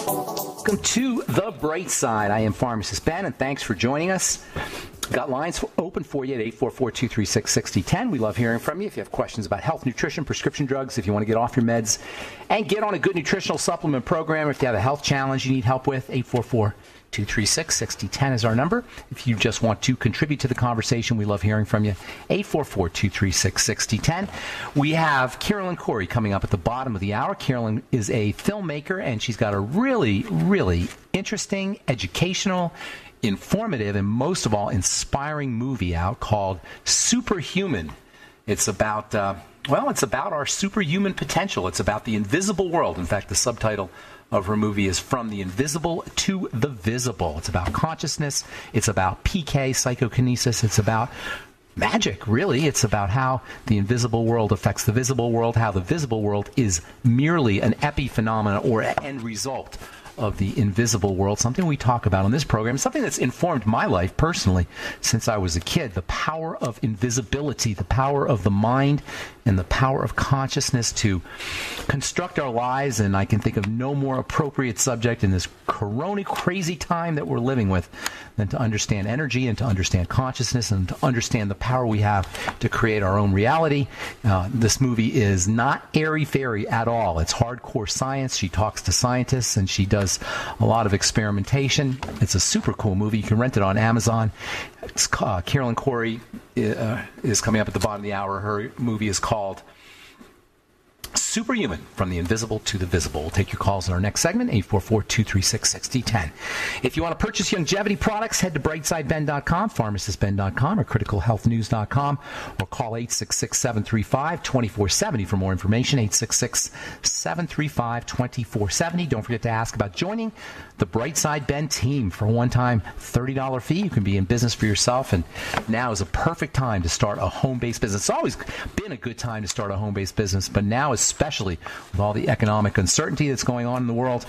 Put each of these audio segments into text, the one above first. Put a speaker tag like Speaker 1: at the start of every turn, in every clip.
Speaker 1: Welcome to The Bright Side. I am Pharmacist Ben, and thanks for joining us. Got lines open for you at 844-236-6010. We love hearing from you. If you have questions about health, nutrition, prescription drugs, if you want to get off your meds and get on a good nutritional supplement program, if you have a health challenge you need help with, 844-236-6010 is our number. If you just want to contribute to the conversation, we love hearing from you. 844-236-6010. We have Carolyn Corey coming up at the bottom of the hour. Carolyn is a filmmaker, and she's got a really, really interesting, educational, informative, and most of all, inspiring movie out called Superhuman. It's about, it's about our superhuman potential. It's about the invisible world. In fact, the subtitle of her movie is From the Invisible to the Visible. It's about consciousness. It's about PK, psychokinesis. It's about magic, really. It's about how the invisible world affects the visible world, how the visible world is merely an epiphenomenon or an end result of the invisible world, something we talk about on this program, something that's informed my life personally since I was a kid. The power of invisibility, the power of the mind, and the power of consciousness to construct our lives. And I can think of no more appropriate subject in this corona crazy time that we're living with than to understand energy and to understand consciousness and to understand the power we have to create our own reality. This movie is not airy-fairy at all. It's hardcore science. She talks to scientists and she does a lot of experimentation. It's a super cool movie. You can rent it on Amazon. Carolyn Corey is coming up at the bottom of the hour. Her movie is called Superhuman, From the Invisible to the Visible. We'll take your calls in our next segment, 844-236-6010. If you want to purchase longevity products, head to brightsideben.com, pharmacistben.com, or criticalhealthnews.com, or call 866-735-2470 for more information, 866-735-2470. Don't forget to ask about joining the Brightside Ben team. For a one-time $30 fee, you can be in business for yourself, and now is a perfect time to start a home-based business. It's always been a good time to start a home-based business, but now especially with all the economic uncertainty that's going on in the world,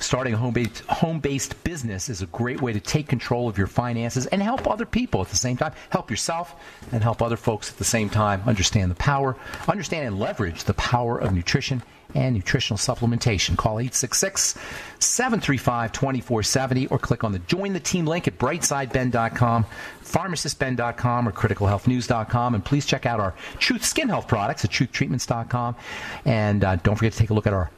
Speaker 1: starting a home-based business is a great way to take control of your finances and help other people at the same time, help yourself and help other folks at the same time understand and leverage the power of nutrition and nutritional supplementation. Call 866-735-2470 or click on the Join the Team link at brightsideben.com, pharmacistben.com, or criticalhealthnews.com. And please check out our Truth Skin Health products at truthtreatments.com. And don't forget to take a look at our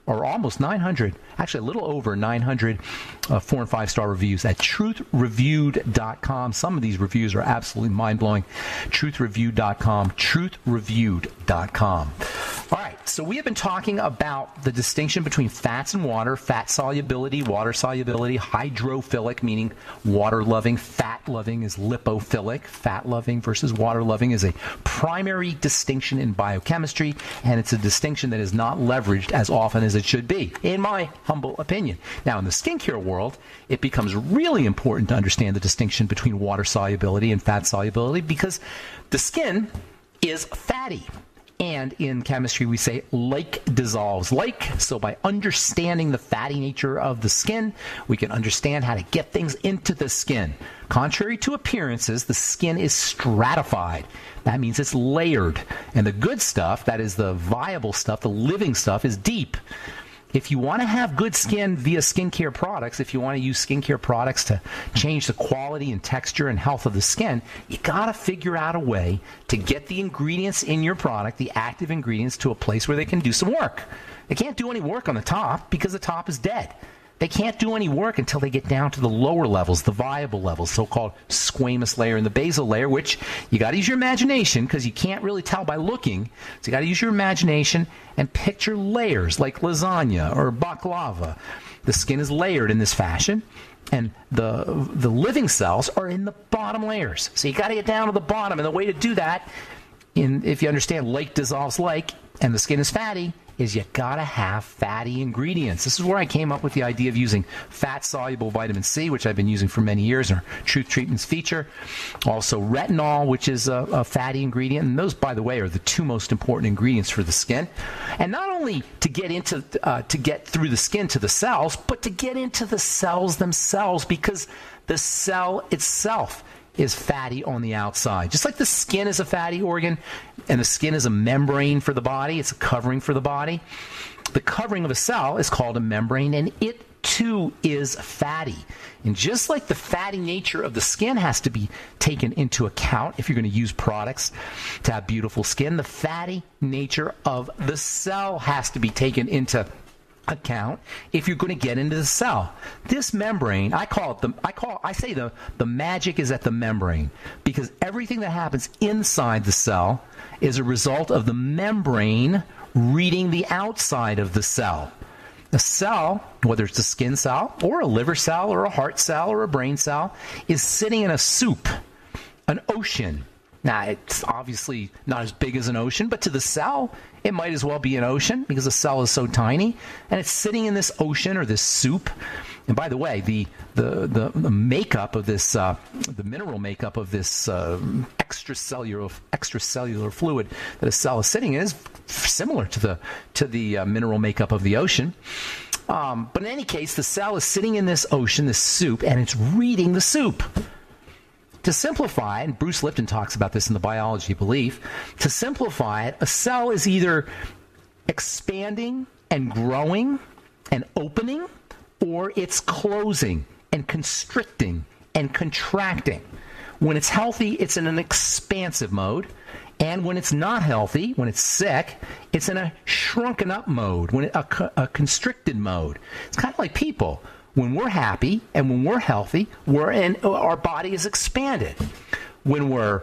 Speaker 1: almost 900, actually a little over 900 4- and 5-star reviews at truthreviewed.com. Some of these reviews are absolutely mind-blowing. Truthreviewed.com, truthreviewed.com. All right, so we have been talking about the distinction between fats and water, fat solubility, water solubility, hydrophilic, meaning water-loving, fat-loving is lipophilic. Fat-loving versus water-loving is a primary distinction in biochemistry, and it's a distinction that is not leveraged as often as it should be, in my humble opinion. Now, in the skincare world, it becomes really important to understand the distinction between water solubility and fat solubility because the skin is fatty. And in chemistry, we say like dissolves like. So by understanding the fatty nature of the skin, we can understand how to get things into the skin. Contrary to appearances, the skin is stratified. That means it's layered. And the good stuff, that is the viable stuff, the living stuff, is deep. If you want to have good skin via skincare products, if you want to use skincare products to change the quality and texture and health of the skin, you got to figure out a way to get the ingredients in your product, the active ingredients, to a place where they can do some work. They can't do any work on the top because the top is dead. They can't do any work until they get down to the lower levels, the viable levels, so-called squamous layer and the basal layer, which you got to use your imagination because you can't really tell by looking. So you got to use your imagination and picture layers like lasagna or baklava. The skin is layered in this fashion, and the living cells are in the bottom layers. So you got to get down to the bottom, and the way to do that, if you understand like dissolves like, and the skin is fatty, is you gotta have fatty ingredients. This is where I came up with the idea of using fat-soluble vitamin C, which I've been using for many years in our Truth Treatments feature. Also retinol, which is a fatty ingredient. And those, by the way, are the two most important ingredients for the skin. And not only to get into to get through the skin to the cells, but to get into the cells themselves, because the cell itself is fatty on the outside. Just like the skin is a fatty organ, and the skin is a membrane for the body, it's a covering for the body. the covering of a cell is called a membrane, and it too is fatty. And just like the fatty nature of the skin has to be taken into account if you're going to use products to have beautiful skin, the fatty nature of the cell has to be taken into account if you're going to get into the cell. This membrane, I say the magic is at the membrane, because everything that happens inside the cell is a result of the membrane reading the outside of the cell. A cell, whether it's a skin cell or a liver cell or a heart cell or a brain cell, is sitting in a soup, an ocean. Now, it's obviously not as big as an ocean, but to the cell, it might as well be an ocean because the cell is so tiny, and it's sitting in this ocean or this soup. And by the way, the makeup of this, the mineral makeup of this extracellular fluid that a cell is sitting in is similar to the mineral makeup of the ocean. But in any case, the cell is sitting in this ocean, this soup, and it's reading the soup. To simplify, and Bruce Lipton talks about this in The Biology of Belief, to simplify it, a cell is either expanding and growing and opening, or it's closing and constricting and contracting. When it's healthy, it's in an expansive mode. And when it's not healthy, when it's sick, it's in a shrunken up mode, a constricted mode. It's kind of like people. When we're happy and when we're healthy, our body is expanded. When we're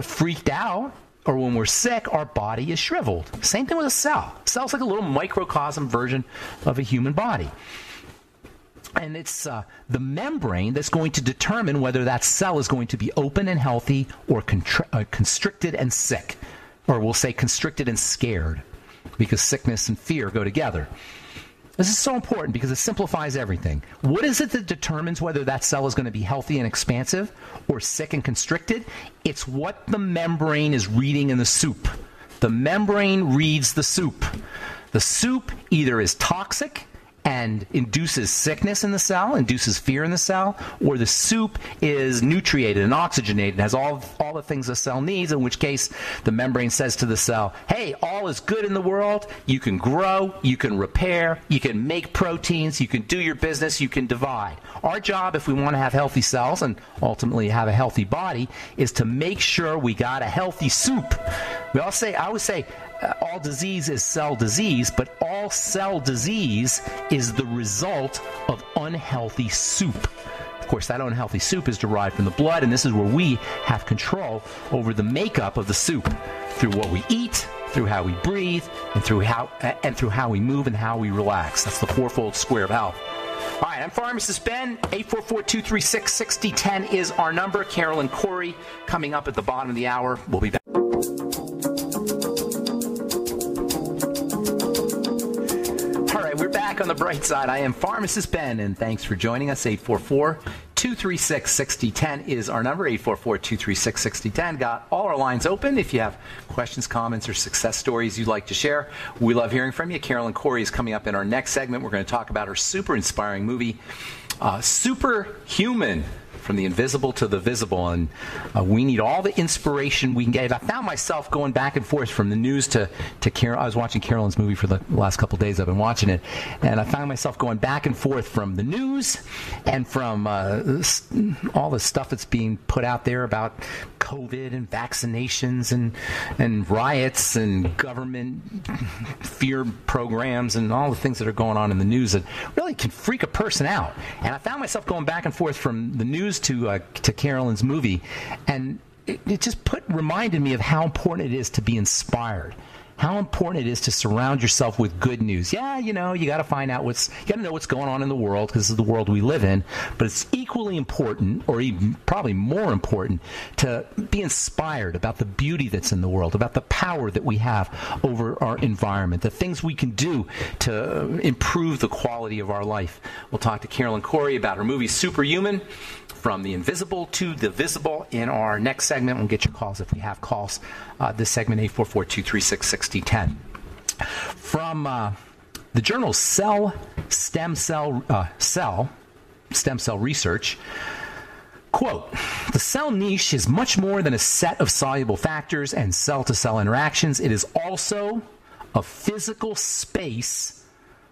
Speaker 1: freaked out or when we're sick, our body is shriveled. Same thing with a cell. A cell's like a little microcosm version of a human body. And it's the membrane that's going to determine whether that cell is going to be open and healthy or constricted and sick. Or we'll say constricted and scared, because sickness and fear go together. This is so important because it simplifies everything. What is it that determines whether that cell is going to be healthy and expansive or sick and constricted? It's what the membrane is reading in the soup. The membrane reads the soup. The soup either is toxic and induces sickness in the cell, induces fear in the cell, or the soup is nutriated and oxygenated, has all the things a cell needs, in which case the membrane says to the cell, hey, all is good in the world, you can grow, you can repair, you can make proteins, you can do your business, you can divide. Our job, if we want to have healthy cells and ultimately have a healthy body, is to make sure we got a healthy soup. I always say, all disease is cell disease, but all cell disease is the result of unhealthy soup. Of course, that unhealthy soup is derived from the blood, and this is where we have control over the makeup of the soup through what we eat, through how we breathe, and through how we move and how we relax. That's the fourfold square of health. All right, I'm Pharmacist Ben. 844-236-6010 is our number. Carolyn Corey coming up at the bottom of the hour. We'll be back. We're back on the bright side. I am Pharmacist Ben, and thanks for joining us. 844-236-6010 is our number. 844-236-6010. Got all our lines open. If you have questions, comments, or success stories you'd like to share, we love hearing from you. Carolyn Corey is coming up in our next segment. We're going to talk about her super inspiring movie, Superhuman. From the invisible to the visible, and we need all the inspiration we can get. I found myself going back and forth from the news to Carol. I was watching Carolyn's movie for the last couple of days. I've been watching it, and I found myself going back and forth from the news and from all the stuff that's being put out there about COVID and vaccinations and riots and government fear programs and all the things that are going on in the news that really can freak a person out. And I found myself going back and forth from the news to Carolyn's movie, and it just reminded me of how important it is to be inspired. How important it is to surround yourself with good news. Yeah, you got to find out you got to know what's going on in the world, because this is the world we live in. But it's equally important, or even probably more important, to be inspired about the beauty that's in the world, about the power that we have over our environment, the things we can do to improve the quality of our life. We'll talk to Carolyn Corey about her movie Superhuman. From the invisible to the visible in our next segment. We'll get your calls if we have calls. This segment, 844-236-6010. From the journal Cell Stem Cell Research, quote, the cell niche is much more than a set of soluble factors and cell-to-cell interactions. It is also a physical space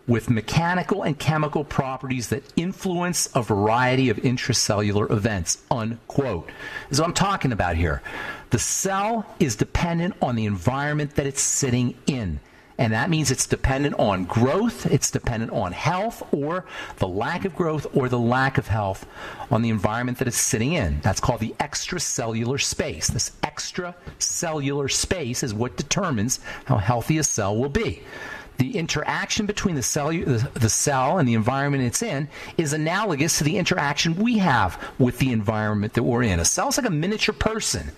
Speaker 1: with mechanical and chemical properties that influence a variety of intracellular events, unquote. This is what I'm talking about here. The cell is dependent on the environment that it's sitting in. And that means it's dependent on growth, it's dependent on health, or the lack of growth or the lack of health on the environment that it's sitting in. That's called the extracellular space. This extracellular space is what determines how healthy a cell will be. The interaction between the cell and the environment it's in is analogous to the interaction we have with the environment that we're in. A cell's like a miniature person.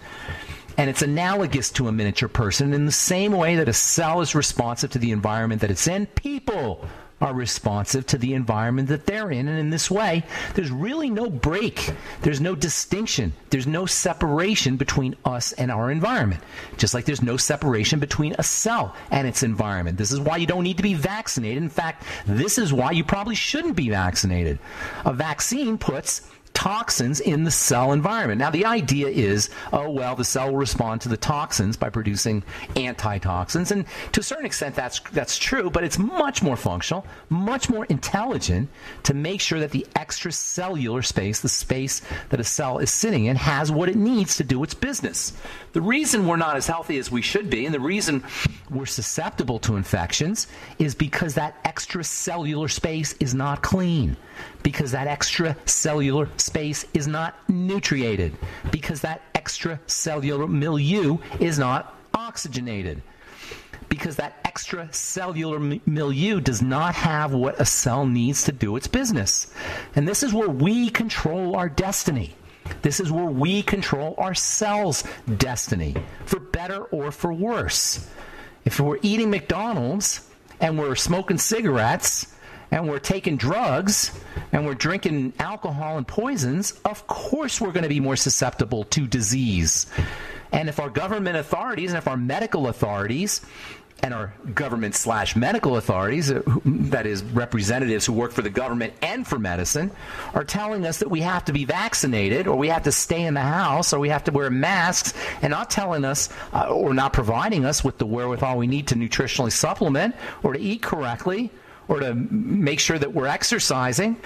Speaker 1: And it's analogous to a miniature person in the same way that a cell is responsive to the environment that it's in. People are responsive to the environment that they're in. And in this way, there's really no break. There's no distinction. There's no separation between us and our environment. Just like there's no separation between a cell and its environment. This is why you don't need to be vaccinated. In fact, this is why you probably shouldn't be vaccinated. A vaccine puts toxins in the cell environment. Now, the idea is, the cell will respond to the toxins by producing antitoxins, and to a certain extent that's true, but it's much more functional, much more intelligent to make sure that the extracellular space, the space that a cell is sitting in, has what it needs to do its business. The reason we're not as healthy as we should be, and the reason we're susceptible to infections, is because that extracellular space is not clean, because that extracellular space is not nutriated, because that extracellular milieu is not oxygenated, because that extracellular milieu does not have what a cell needs to do its business. And this is where we control our destiny. This is where we control our cell's destiny, for better or for worse. If we're eating McDonald's and we're smoking cigarettes and we're taking drugs and we're drinking alcohol and poisons, of course we're going to be more susceptible to disease. And if our government authorities and if our medical authorities and our government/medical authorities, that is, representatives who work for the government and for medicine, are telling us that we have to be vaccinated, or we have to stay in the house, or we have to wear masks, and not telling us or not providing us with the wherewithal we need to nutritionally supplement, or to eat correctly, or to make sure that we're exercising,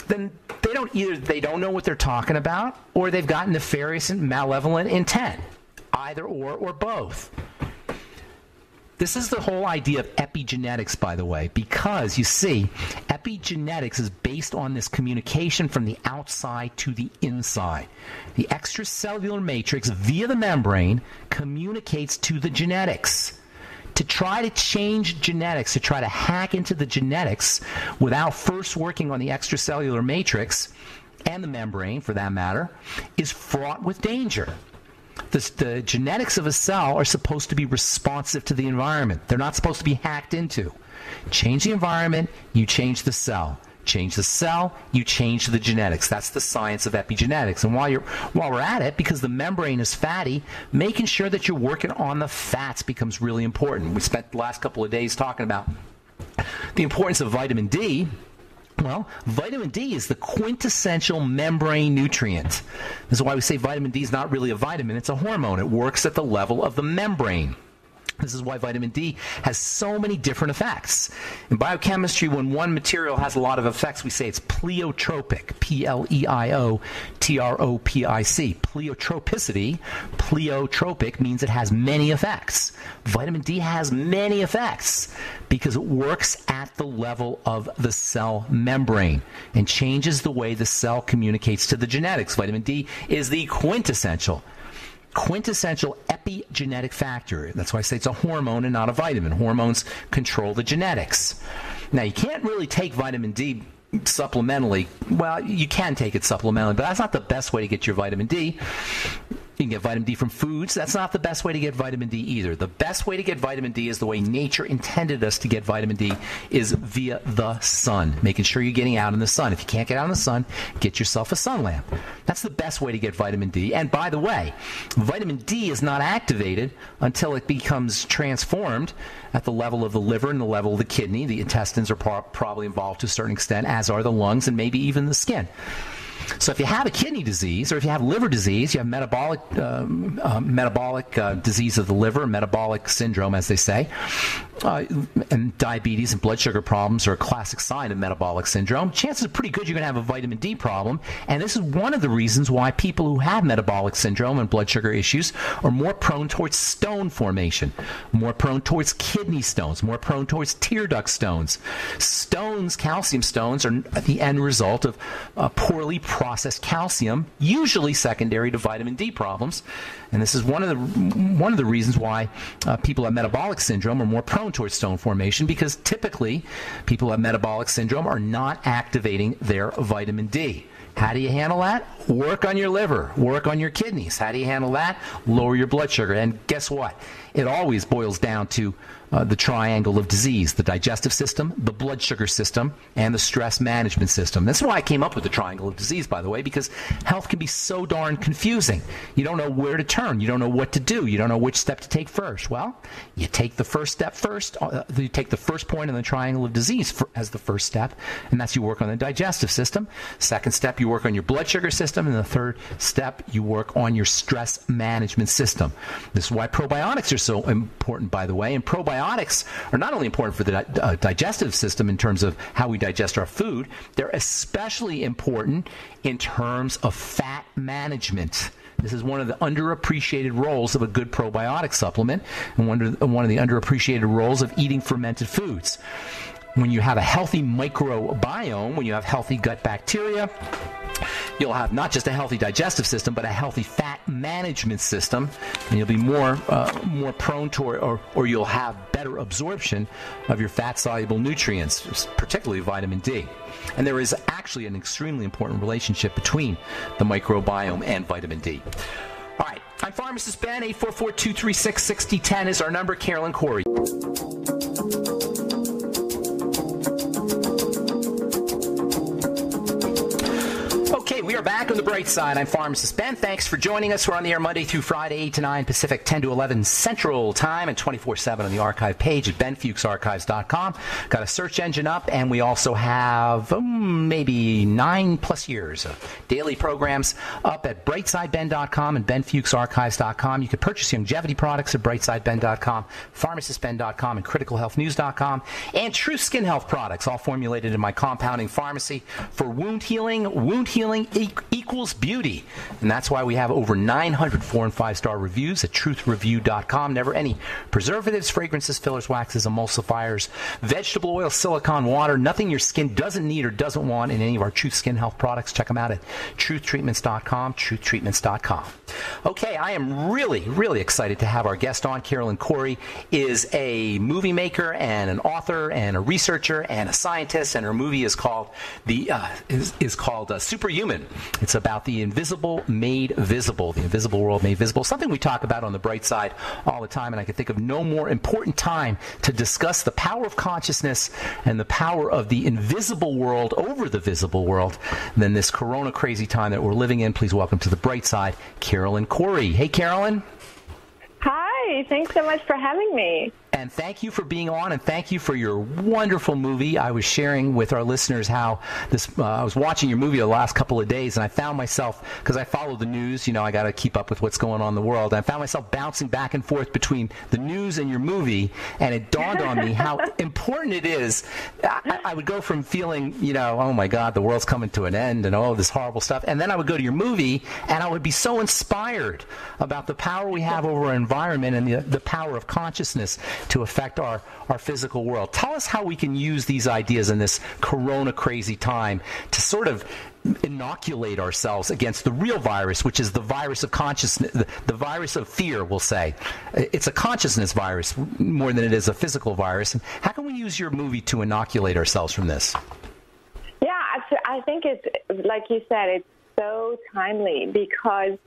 Speaker 1: then they don't know what they're talking about, or they've got nefarious and malevolent intent. Either or both. This is the whole idea of epigenetics, by the way, because, you see, epigenetics is based on this communication from the outside to the inside. The extracellular matrix, via the membrane, communicates to the genetics. To try to change genetics, to try to hack into the genetics without first working on the extracellular matrix, and the membrane, for that matter, is fraught with danger. The genetics of a cell are supposed to be responsive to the environment. They're not supposed to be hacked into. Change the environment, you change the cell. Change the cell, you change the genetics. That's the science of epigenetics. And while we're at it, because the membrane is fatty, making sure that you're working on the fats becomes really important. We spent the last couple of days talking about the importance of vitamin D. Well, vitamin D is the quintessential membrane nutrient. This is why we say vitamin D is not really a vitamin, it's a hormone. It works at the level of the membrane. This is why vitamin D has so many different effects. In biochemistry, when one material has a lot of effects, we say it's pleiotropic, P-L-E-I-O-T-R-O-P-I-C. Pleiotropic means it has many effects. Vitamin D has many effects because it works at the level of the cell membrane and changes the way the cell communicates to the genetics. Vitamin D is the quintessential epigenetic factor. That's why I say it's a hormone and not a vitamin. Hormones control the genetics. Now, you can't really take vitamin D supplementally. Well, you can take it supplementally, but that's not the best way to get your vitamin D. You can get vitamin D from foods. That's not the best way to get vitamin D either. The best way to get vitamin D is the way nature intended us to get vitamin D, is via the sun, making sure you're getting out in the sun. If you can't get out in the sun, get yourself a sun lamp. That's the best way to get vitamin D. And by the way, vitamin D is not activated until it becomes transformed at the level of the liver and the level of the kidney. The intestines are probably involved to a certain extent, as are the lungs and maybe even the skin. So if you have a kidney disease or if you have liver disease, you have metabolic disease of the liver, metabolic syndrome, as they say, and diabetes and blood sugar problems are a classic sign of metabolic syndrome. Chances are pretty good you're going to have a vitamin D problem. And this is one of the reasons why people who have metabolic syndrome and blood sugar issues are more prone towards stone formation, more prone towards kidney stones, more prone towards tear duct stones. Stones, calcium stones, are the end result of poorly processed calcium, usually secondary to vitamin D problems. And this is one of the reasons why people have metabolic syndrome are more prone towards stone formation, because typically people who have metabolic syndrome are not activating their vitamin D. How do you handle that? Work on your liver. Work on your kidneys. How do you handle that? Lower your blood sugar. And guess what? It always boils down to the triangle of disease: the digestive system, the blood sugar system, and the stress management system. That's why I came up with the triangle of disease, by the way, because health can be so darn confusing. You don't know where to turn. You don't know what to do. You don't know which step to take first. Well, you take the first step first. You take the first point in the triangle of disease as the first step, and that's you work on the digestive system. Second step, you work on your blood sugar system, and the third step, you work on your stress management system. This is why probiotics are so important, by the way, and probiotics are not only important for the digestive system in terms of how we digest our food, they're especially important in terms of fat management. This is one of the underappreciated roles of a good probiotic supplement, and one of the underappreciated roles of eating fermented foods. When you have a healthy microbiome, when you have healthy gut bacteria, you'll have not just a healthy digestive system, but a healthy fat management system, and you'll be more prone to, or you'll have better absorption of your fat-soluble nutrients, particularly vitamin D. And there is actually an extremely important relationship between the microbiome and vitamin D. All right, I'm Pharmacist Ben. 844-236-6010 is our number. Carolyn Corey. Okay, we are back on the bright side. I'm Pharmacist Ben. Thanks for joining us. We're on the air Monday through Friday, 8 to 9 Pacific, 10 to 11 Central Time, and 24/7 on the archive page at benfuchsarchives.com. Got a search engine up, and we also have maybe 9+ years of daily programs up at brightsideben.com and benfuchsarchives.com. You can purchase longevity products at brightsideben.com, pharmacistben.com, and criticalhealthnews.com, and True Skin Health products, all formulated in my compounding pharmacy for wound healing. Wound healing equals beauty, and that's why we have over 900 4- and 5-star reviews at truthreview.com. Never any preservatives, fragrances, fillers, waxes, emulsifiers, vegetable oil, silicone, water, nothing your skin doesn't need or doesn't want in any of our Truth Skin Health products. Check them out at truthtreatments.com, truthtreatments.com. Okay, I am really excited to have our guest on. Carolyn Corey is a movie maker and an author and a researcher and a scientist, and her movie is called Superhuman. It's about the invisible made visible, the invisible world made visible, something we talk about on the bright side all the time, and I can think of no more important time to discuss the power of consciousness and the power of the invisible world over the visible world than this corona crazy time that we're living in. Please welcome to the bright side, Carolyn Corey. Hey, Carolyn.
Speaker 2: Hi, thanks so much for having me.
Speaker 1: And thank you for being on, and thank you for your wonderful movie. I was sharing with our listeners how I was watching your movie the last couple of days, and I found myself, because I follow the news, I got to keep up with what's going on in the world, and I found myself bouncing back and forth between the news and your movie, and it dawned on me how important it is. I would go from feeling, oh my God, the world's coming to an end, and all this horrible stuff, and then I would go to your movie, and I would be so inspired about the power we have over our environment and the power of consciousness to affect our physical world. Tell us how we can use these ideas in this corona crazy time to sort of inoculate ourselves against the real virus, which is the virus of consciousness, the virus of fear, we'll say. It's a consciousness virus more than it is a physical virus. And how can we use your movie to inoculate ourselves from this?
Speaker 2: Yeah, I think it's, like you said, it's so timely, because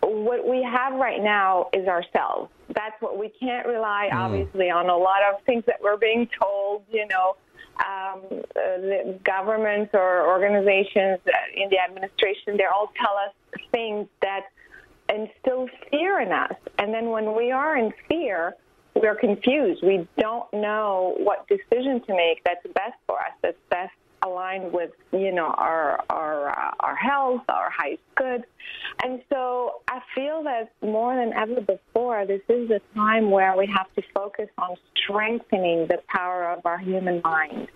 Speaker 2: what we have right now is ourselves. That's what we can't rely, obviously, on a lot of things that we're being told, the governments or organizations in the administration, they all tell us things that instill fear in us. And then when we are in fear, we're confused. We don't know what decision to make that's best for us, that's best aligned with, our health, our highest good. And so I feel that more than ever before, this is a time where we have to focus on strengthening the power of our human mind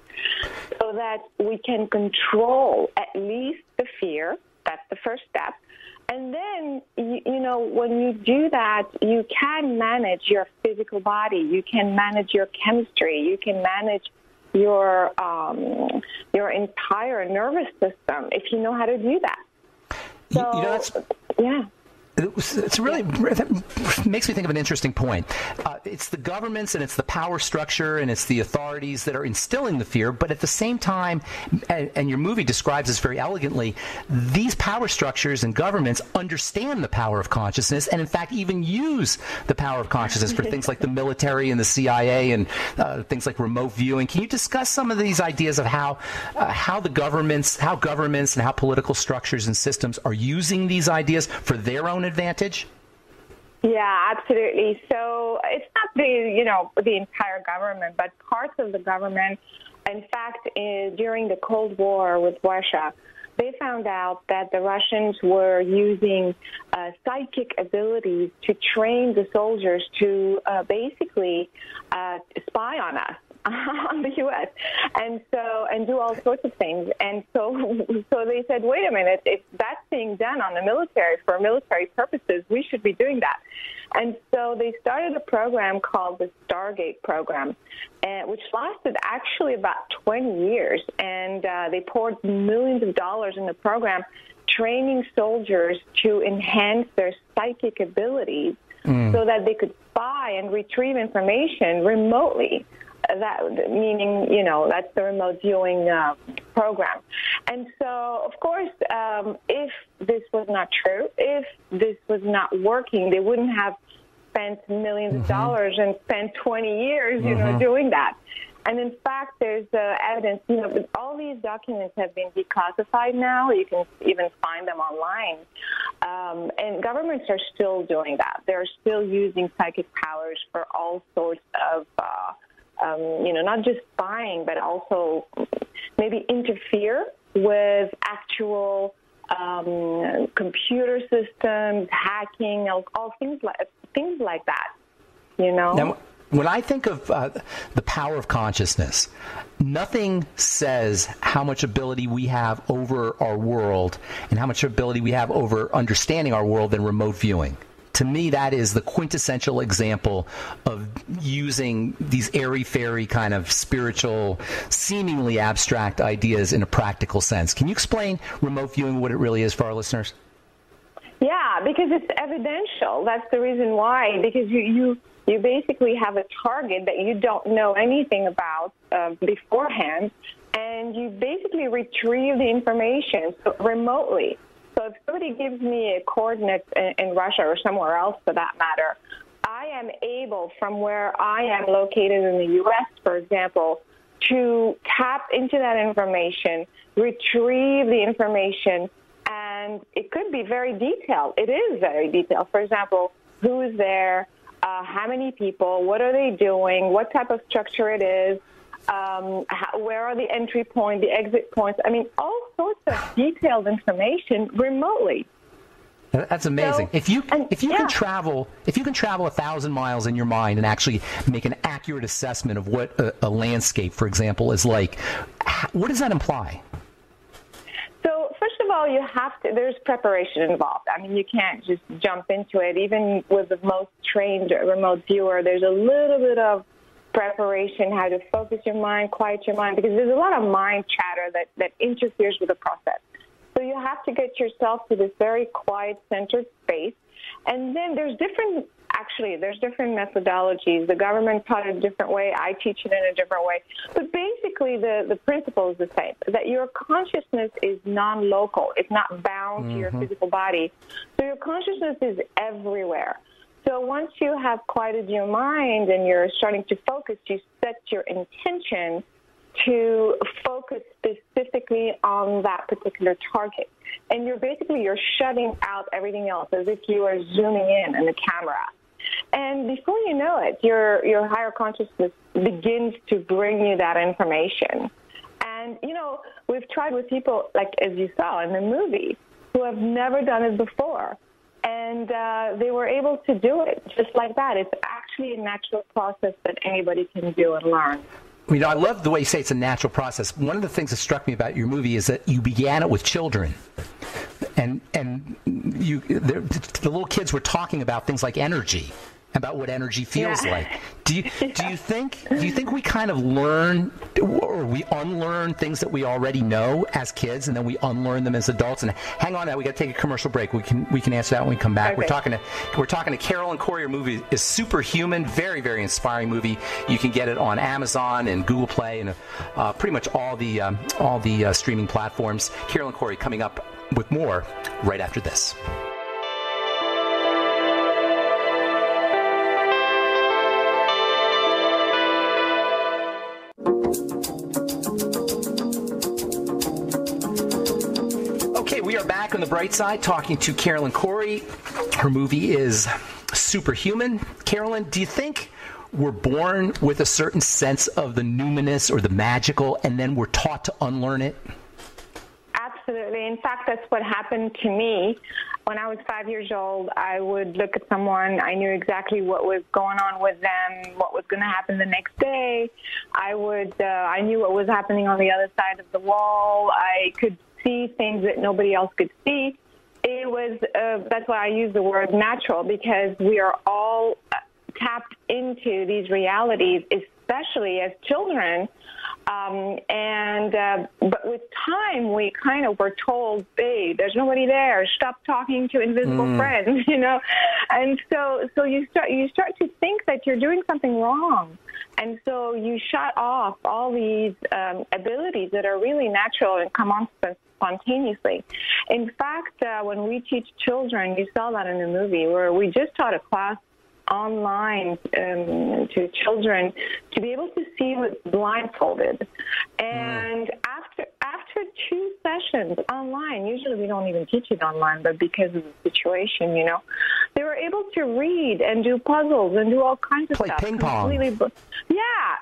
Speaker 2: so that we can control at least the fear. That's the first step. And then, when you do that, you can manage your physical body. You can manage your chemistry. You can manage your entire nervous system if you know how to do that. So, yeah.
Speaker 1: It's really, that makes me think of an interesting point. It's the governments and it's the power structure and it's the authorities that are instilling the fear, but at the same time, and your movie describes this very elegantly, these power structures and governments understand the power of consciousness and in fact even use the power of consciousness for things like the military and the CIA and things like remote viewing. Can you discuss some of these ideas of how governments and how political structures and systems are using these ideas for their own advantage?
Speaker 2: Yeah, absolutely. So it's not the entire government, but parts of the government. In fact, during the Cold War with Russia, they found out that the Russians were using psychic abilities to train the soldiers to basically spy on us. On the U.S. and do all sorts of things. And so they said, wait a minute, if that's being done on the military for military purposes, we should be doing that. And so they started a program called the Stargate program, which lasted actually about 20 years. And they poured millions of dollars in the program, training soldiers to enhance their psychic abilities so that they could spy and retrieve information remotely. That meaning, that's the remote viewing program. And so, of course, if this was not true, if this was not working, they wouldn't have spent millions of dollars and spent 20 years, doing that. And in fact, there's evidence, all these documents have been declassified now. You can even find them online. And governments are still doing that. They're still using psychic powers for all sorts of not just spying, but also maybe interfere with actual computer systems, hacking, all things like that.
Speaker 1: Now, when I think of the power of consciousness, nothing says how much ability we have over our world and how much ability we have over understanding our world than remote viewing. To me, that is the quintessential example of using these airy-fairy kind of spiritual, seemingly abstract ideas in a practical sense. Can you explain remote viewing, what it really is for our listeners?
Speaker 2: Yeah, because it's evidential. That's the reason why. Because you basically have a target that you don't know anything about beforehand, and you basically retrieve the information remotely. So if somebody gives me a coordinate in Russia or somewhere else for that matter, I am able, from where I am located in the U.S., for example, to tap into that information, retrieve the information, and it could be very detailed. It is very detailed. For example, who is there, how many people, what are they doing, what type of structure it is, where are the entry points, the exit points. I mean, all sorts of detailed information remotely.
Speaker 1: That's amazing. So, if you can travel 1,000 miles in your mind and actually make an accurate assessment of what a landscape, for example, is like, what does that imply?
Speaker 2: So first of all, there's preparation involved. I mean, you can't just jump into it. Even with the most trained remote viewer, there's a little bit of preparation, how to focus your mind, quiet your mind, because there's a lot of mind chatter that interferes with the process. So you have to get yourself to this very quiet, centered space. And then there's different methodologies. The government taught it a different way. I teach it in a different way. But basically, the principle is the same, that your consciousness is non-local. It's not bound to your physical body. So your consciousness is everywhere. So once you have quieted your mind and you're starting to focus, you set your intention to focus specifically on that particular target. And you're shutting out everything else as if you are zooming in the camera. And before you know it, your higher consciousness begins to bring you that information. And, so we've tried with people, like as you saw in the movie, who have never done it before. And they were able to do it just like that. It's actually a natural process that anybody can do and learn.
Speaker 1: You know, I love the way you say it's a natural process. One of the things that struck me about your movie is that you began it with children. And the little kids were talking about things like energy, about what energy feels like. Do you think we kind of learn or we unlearn things that we already know as kids, and then we unlearn them as adults? And hang on, now we got to take a commercial break. We can answer that when we come back. Okay. We're talking to Carolyn Corey. Her movie is Superhuman, very, very inspiring movie. You can get it on Amazon and Google Play and pretty much all the streaming platforms. Carolyn Corey coming up with more right after this. Okay, we are back on the bright side talking to Carolyn Corey. Her movie is Superhuman. Carolyn, do you think we're born with a certain sense of the numinous or the magical, and then we're taught to unlearn it?
Speaker 2: Absolutely. In fact, that's what happened to me. When I was 5 years old, I would look at someone. I knew exactly what was going on with them, what was going to happen the next day. I knew what was happening on the other side of the wall. I could see things that nobody else could see. It was that's why I use the word natural, because we are all tapped into these realities, especially as children. But with time, we kind of were told, hey, there's nobody there. Stop talking to invisible friends, you know. And so you start to think that you're doing something wrong. And so you shut off all these abilities that are really natural and come on spontaneously. In fact, when we teach children, you saw that in the movie, where we just taught a class online to children to be able to see what's blindfolded. And after 2 sessions online, usually we don't even teach it online, but because of the situation, you know, they were able to read and do puzzles and do all kinds of stuff.
Speaker 1: Play ping pong.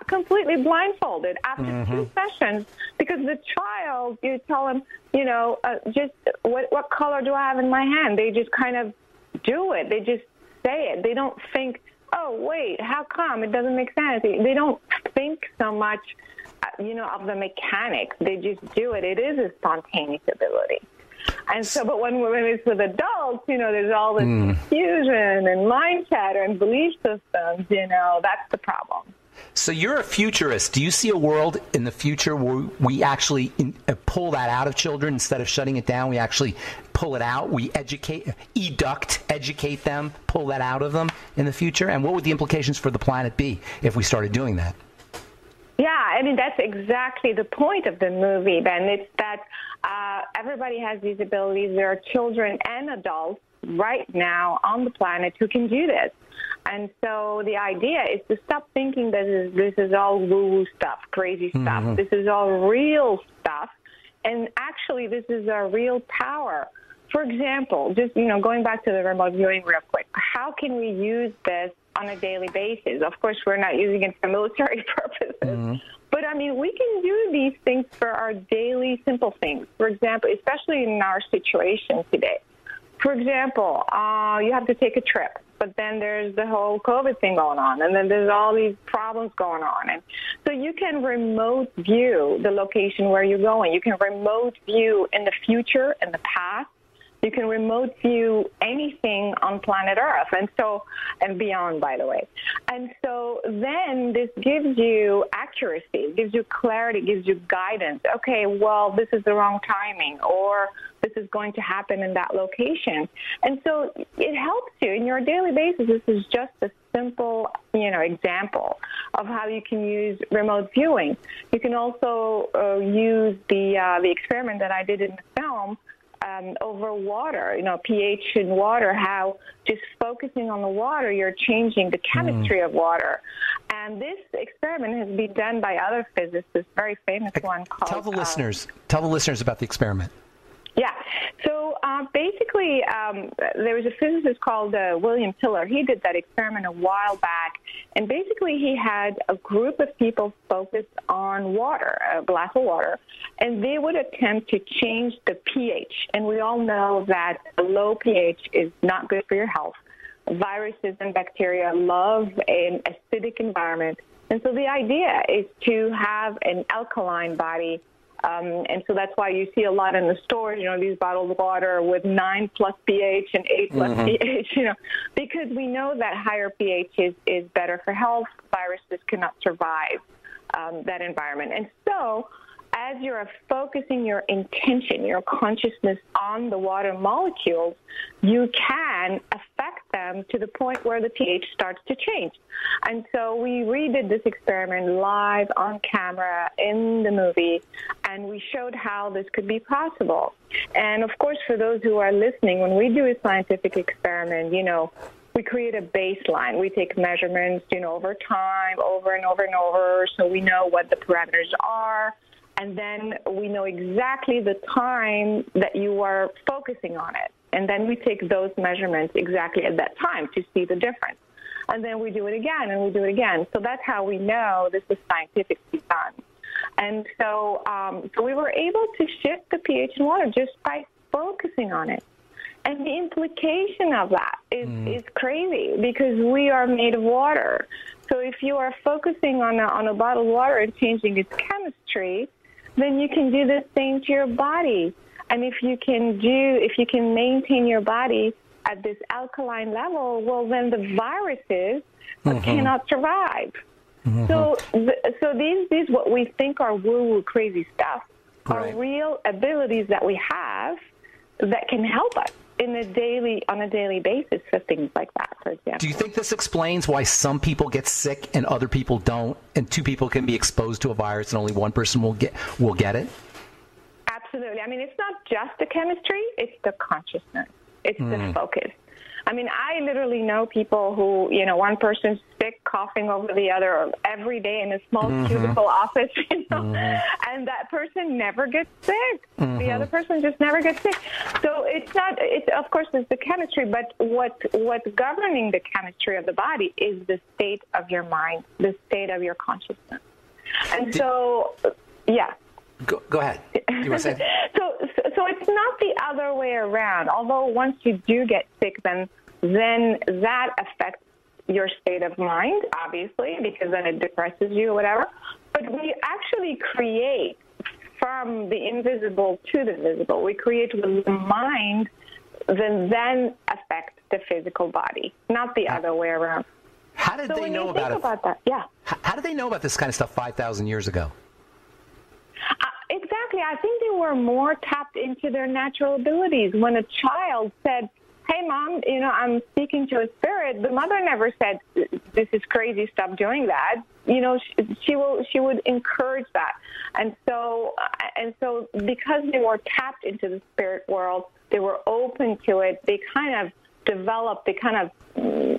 Speaker 2: Completely blindfolded after 2 sessions, because the child, you tell them, you know, just what color do I have in my hand? They just kind of do it. They just say it. They don't think, oh, wait, how come? It doesn't make sense. They don't think so much, you know, of the mechanics. They just do it. It is a spontaneous ability. And so, but when it's with adults, you know, there's all this confusion and mind chatter and belief systems, you know, that's the problem.
Speaker 1: So you're a futurist. Do you see a world in the future where we actually pull that out of children instead of shutting it down? We actually pull it out. We educate them, pull that out of them in the future? And what would the implications for the planet be if we started doing that?
Speaker 2: Yeah, I mean, that's exactly the point of the movie, Ben. It's that everybody has these abilities. There are children and adults right now on the planet who can do this. And so the idea is to stop thinking that this is all woo-woo stuff, crazy stuff. This is all real stuff. And actually, this is our real power. For example, just, you know, going back to the remote viewing real quick, how can we use this on a daily basis? Of course, we're not using it for military purposes. But, I mean, we can do these things for our daily simple things. For example, especially in our situation today. For example, you have to take a trip, but then there's the whole COVID thing going on, and then there's all these problems going on. And so you can remote view the location where you're going. You can remote view in the future, in the past. You can remote view anything on planet Earth, and beyond, by the way. And so then this gives you accuracy, gives you clarity, gives you guidance. Okay, well, this is the wrong timing, or this is going to happen in that location. And so it helps you in your daily basis. This is just a simple, you know, example of how you can use remote viewing. You can also use the experiment that I did in the film over water, you know, pH in water, how just focusing on the water, you're changing the chemistry of water. And this experiment has been done by other physicists, this very famous one called...
Speaker 1: Tell the listeners about the experiment.
Speaker 2: Yeah, So basically, there was a physicist called William Tiller. He did that experiment a while back, and basically he had a group of people focused on water, a glass of water, and they would attempt to change the pH. And we all know that a low pH is not good for your health. Viruses and bacteria love an acidic environment. And so the idea is to have an alkaline body. And so that's why you see a lot in the stores, these bottled water with 9+ pH and 8+ pH, because we know that higher pH is better for health. Viruses cannot survive that environment. And so as you're focusing your intention, your consciousness on the water molecules, you can affect them to the point where the pH starts to change. And so we redid this experiment live on camera in the movie, and we showed how this could be possible. And of course, for those who are listening, when we do a scientific experiment, we create a baseline. We take measurements, over time, over and over and over, so we know what the parameters are. And then we know exactly the time that you are focusing on it. And then we take those measurements exactly at that time to see the difference. And then we do it again, and we do it again. So that's how we know this is scientifically done. And so, we were able to shift the pH in water just by focusing on it. And the implication of that is crazy, because we are made of water. So if you are focusing on a bottled water and changing its chemistry, then you can do the same to your body. And if you can maintain your body at this alkaline level, well, then the viruses cannot survive. So these what we think are woo-woo crazy stuff are real abilities that we have that can help us on a daily basis for things like that, for example.
Speaker 1: Do you think this explains why some people get sick and other people don't, and two people can be exposed to a virus and only one person will get it?
Speaker 2: Absolutely. I mean, it's not just the chemistry, it's the consciousness. It's the focus. I mean, I literally know people who, one person's sick, coughing over the other every day in a small cubicle office, and that person never gets sick. The other person just never gets sick. So of course, it's the chemistry, but what's governing the chemistry of the body is the state of your mind, the state of your consciousness. And yeah.
Speaker 1: Go ahead. You want to say?
Speaker 2: So it's not the other way around. Although once you do get sick, then that affects your state of mind, obviously, because then it depresses you or whatever. But we actually create from the invisible to the visible. We create with the mind that then affects the physical body, not the other way around.
Speaker 1: How did they know about it?
Speaker 2: Yeah.
Speaker 1: How did they know about this kind of stuff 5,000 years ago?
Speaker 2: Exactly. I think they were more tapped into their natural abilities. When a child said, "Hey, Mom, I'm speaking to a spirit," the mother never said, "This is crazy, stop doing that." She would encourage that. And so because they were tapped into the spirit world, they were open to it. They kind of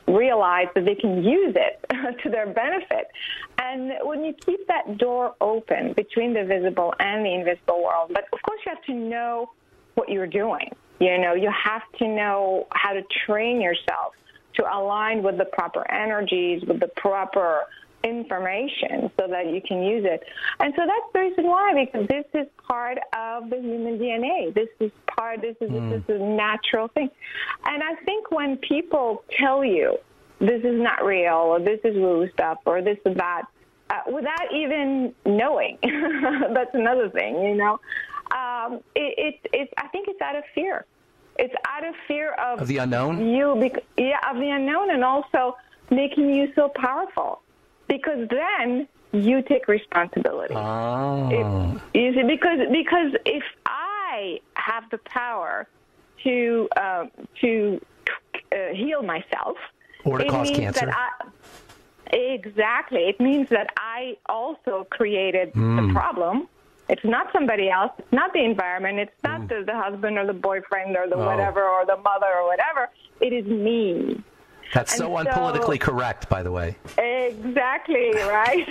Speaker 2: realized that they can use it to their benefit. And when you keep that door open between the visible and the invisible world, but of course you have to know what you're doing. You have to know how to train yourself to align with the proper energies, with the proper information so that you can use it. And so that's the reason why, because this is part of the human DNA. This is a natural thing. And I think when people tell you this is not real, or this is woo stuff, or this is that, without even knowing, that's another thing, I think it's out of fear. It's out of fear of
Speaker 1: the unknown?
Speaker 2: Of the unknown, and also making you so powerful. Because then you take responsibility.
Speaker 1: Oh.
Speaker 2: You see, because if I have the power to heal myself,
Speaker 1: or to cause cancer.
Speaker 2: Exactly. It means that I also created the problem. It's not somebody else. It's not the environment. It's not the husband or the boyfriend or the whatever or the mother or whatever. It is me.
Speaker 1: That's so unpolitically correct, by the way.
Speaker 2: Exactly, right?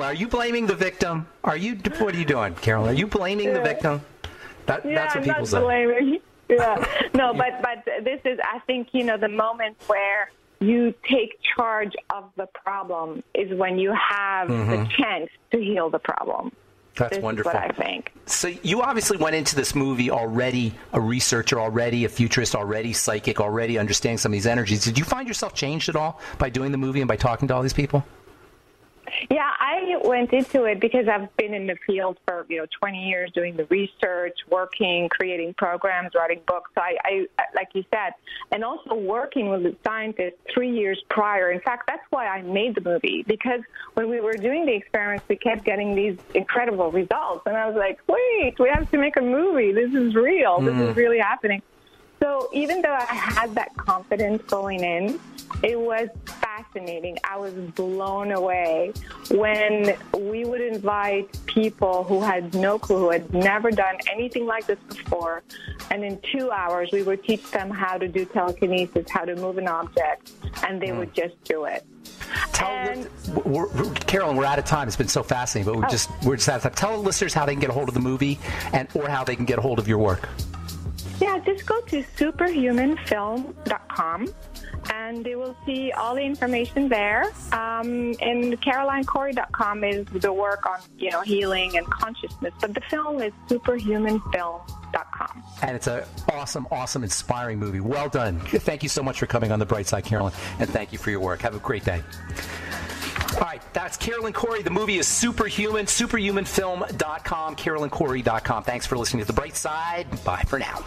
Speaker 1: Are you blaming the victim? What are you doing, Carolyn? Are you blaming the victim? That's what people say.
Speaker 2: Blaming. Yeah, no, but this is, I think, the moment where you take charge of the problem is when you have the chance to heal the problem.
Speaker 1: That's wonderful.
Speaker 2: Is what I think.
Speaker 1: So you obviously went into this movie already a researcher, already a futurist, already psychic, already understanding some of these energies. Did you find yourself changed at all by doing the movie and by talking to all these people?
Speaker 2: Yeah, I went into it because I've been in the field for 20 years doing the research, working, creating programs, writing books. So I like you said, and also working with the scientists 3 years prior. In fact, that's why I made the movie, because when we were doing the experiments, we kept getting these incredible results, and I was like, wait, we have to make a movie. This is real. This is really happening. So even though I had that confidence going in, it was fascinating. I was blown away when we would invite people who had no clue, who had never done anything like this before, and in 2 hours we would teach them how to do telekinesis, how to move an object, and they would just do it.
Speaker 1: Carolyn, we're out of time. It's been so fascinating, but we're just out of time. Tell the listeners how they can get a hold of the movie or how they can get a hold of your work.
Speaker 2: Yeah, just go to superhumanfilm.com, and they will see all the information there. And CarolineCorey.com is the work on, healing and consciousness. But the film is superhumanfilm.com.
Speaker 1: And it's an awesome, awesome, inspiring movie. Well done. Thank you so much for coming on The Bright Side, Carolyn, and thank you for your work. Have a great day. All right, that's Carolyn Corey. The movie is Superhuman, superhumanfilm.com, CarolynCorey.com. Thanks for listening to The Bright Side. Bye for now.